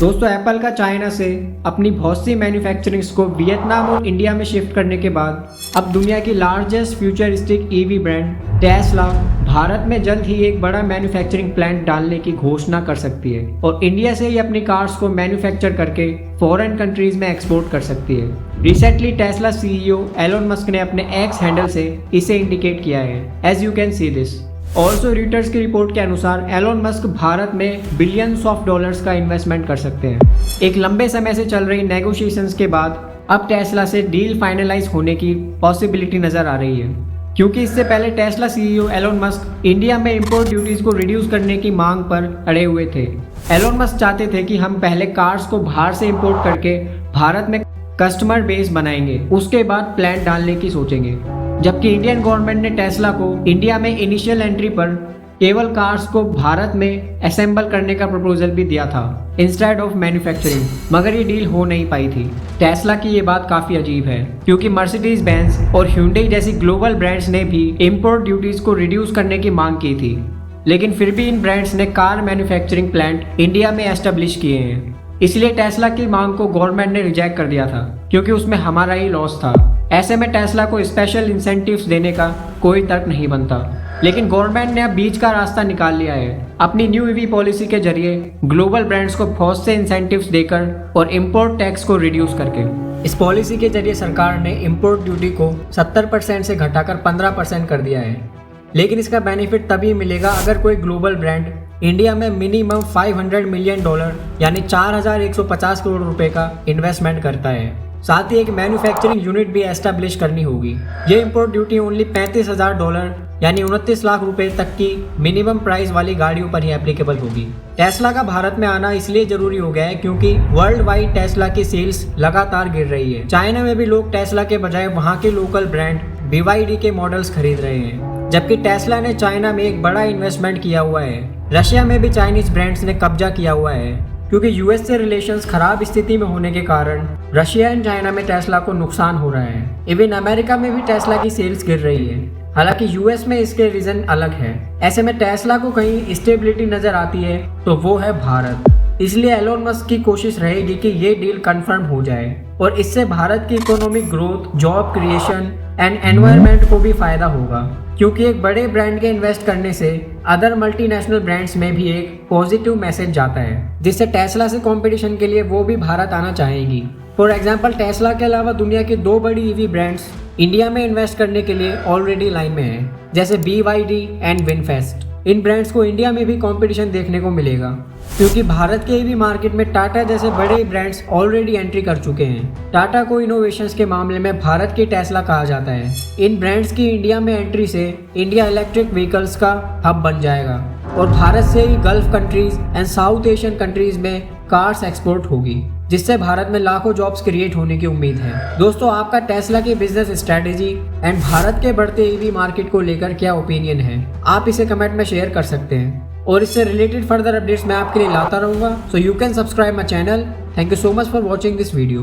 दोस्तों एप्पल का चाइना से अपनी बहुत सी मैन्युफैक्चरिंग्स को वियतनाम और इंडिया में शिफ्ट करने के बाद अब दुनिया की largest futuristic EV brand Tesla Bharat में जल्द ही एक बड़ा मैन्युफैक्चरिंग प्लांट डालने की घोषणा कर सकती है और इंडिया से ही अपनी कार्स को मैन्युफैक्चर करके फॉरेन कंट्रीज में एक्सपोर्ट कर सकती है। Recently Tesla CEO Elon Musk ने अपने एक्स हैंडल से इसे इंडिकेट किया है, as you can see this. Also Reuters की रिपोर्ट के अनुसार एलोन मस्क भारत में बिलियंस ऑफ डॉलर्स का इन्वेस्टमेंट कर सकते हैं। एक लंबे समय से चल रही नेगोशिएशंस के बाद अब टेस्ला से डील फाइनलाइज होने की पॉसिबिलिटी नजर आ रही है, क्योंकि इससे पहले Tesla CEO Elon Musk India में इंपोर्ट ड्यूटीज को रिड्यूस करने की मांग पर अड़े हुए थे। एलोन मस्क चाहते थे कि हम पहले कार्स को बाहर से इंपोर्ट करके भारत में कस्टमर बेस बनाएंगे, उसके बाद प्लांट डालने की सोचेंगे। जबकि इंडियन गवर्नमेंट ने टेस्ला को इंडिया में इनिशियल एंट्री पर केवल कार्स को भारत में असेंबल करने का प्रपोजल भी दिया था इंस्टेड ऑफ मैन्युफैक्चरिंग, मगर ये डील हो नहीं पाई थी। टेस्ला की ये बात काफी अजीब है, क्योंकि मर्सिडीज बेंज और Hyundai जैसी ग्लोबल ब्रांड्स ने भी इंपोर्ट ड्यूटीज को रिड्यूस करने की मांग की थी, लेकिन फिर भी इन ब्रांड्स ने कार मैन्युफैक्चरिंग प्लांट इंडिया में एस्टेब्लिश किए हैं। इसलिए टेस्ला की मांग को गवर्नमेंट ने रिजेक्ट कर दिया था, क्योंकि उसमें हमारा ही लॉस था। ऐसे में टेस्ला को स्पेशल इंसेंटिव्स देने का कोई तर्क नहीं बनता, लेकिन गवर्नमेंट ने अब बीच का रास्ता निकाल लिया है। अपनी न्यू ईवी पॉलिसी के जरिए ग्लोबल ब्रांड्स को बहुत से इंसेंटिव्स देकर और इंपोर्ट टैक्स को रिड्यूस करके। इस पॉलिसी के जरिए सरकार ने इंपोर्ट ड्यूटी को 70% से घटाकर 15% कर दिया है, लेकिन इसका बेनिफिट तभी मिलेगा अगर कोई ग्लोबल ब्रांड इंडिया में मिनिमम $500 मिलियन यानी 4150 करोड़ रुपए का इन्वेस्टमेंट करता है। साथ ही एक मैन्युफैक्चरिंग यूनिट भी एस्टेब्लिश करनी होगी। ये इंपोर्ट ड्यूटी ओनली $35,000 यानी 29 लाख रुपए तक की मिनिमम प्राइस वाली गाड़ियों पर ही एप्लीकेबल होगी। टेस्ला का भारत में आना इसलिए जरूरी हो गया है क्योंकि वर्ल्ड वाइड टेस्ला की सेल्स लगातार गिर रही है। चाइना में भी लोग टेस्ला के बजाय वहाँ के लोकल ब्रांड BYD के मॉडल्स खरीद रहे हैं, जबकि टेस्ला ने चाइना में एक बड़ा इन्वेस्टमेंट किया हुआ है। रशिया में भी चाइनीज ब्रांड्स ने कब्जा किया हुआ है, क्योंकि यूएस से रिलेशंस खराब स्थिति में होने के कारण रशिया एंड चाइना में टेस्ला को नुकसान हो रहा है। इवन अमेरिका में भी टेस्ला की सेल्स गिर रही है, हालांकि यूएस में इसके रीजन अलग है। ऐसे में टेस्ला को कहीं स्टेबिलिटी नजर आती है तो वो है भारत। इसलिए एलोन मस्क की कोशिश रहेगी कि ये डील कंफर्म हो जाए और इससे भारत की economic growth, job creation and environment को भी फायदा होगा, क्योंकि एक बड़े ब्रांड के इन्वेस्ट करने से अदर मल्टीनेशनल ब्रांड्स में भी एक पॉजिटिव मैसेज जाता है, जिससे टेस्ला से कंपटीशन के लिए वो भी भारत आना चाहेंगी। फॉर एग्जांपल टेस्ला के अलावा दुनिया की 2 बड़ी ईवी ब्रांड्स इंडिया में इन्वेस्ट करने के लिए ऑलरेडी लाइन में है, जैसे BYD एंड विनफेस्ट। इन ब्रांड्स को इंडिया में भी कंपटीशन देखने को मिलेगा, क्योंकि भारत के ईवी मार्केट में टाटा जैसे बड़े ब्रांड्स ऑलरेडी एंट्री कर चुके हैं। टाटा को इनोवेशंस के मामले में भारत की टेस्ला कहा जाता है। इन ब्रांड्स की इंडिया में एंट्री से इंडिया इलेक्ट्रिक व्हीकल्स का हब बन जाएगा और भारत से ही Gulf countries and South Asian countries में कार्स एक्सपोर्ट होगी, जिससे भारत में लाखों जॉब्स क्रिएट होने की उम्मीद है। दोस्तों, आपका टेस्ला की बिजनेस स्ट्रेटेजी एंड भारत के बढ़ते ईवी मार्केट को लेकर क्या ओपिनियन है, आप इसे कमेंट में शेयर कर सकते हैं और इससे रिलेटेड फर्दर अपडेट्स मैं आपके लिए लाता रहूंगा। So you can subscribe my channel. Thank you so much for watching this video.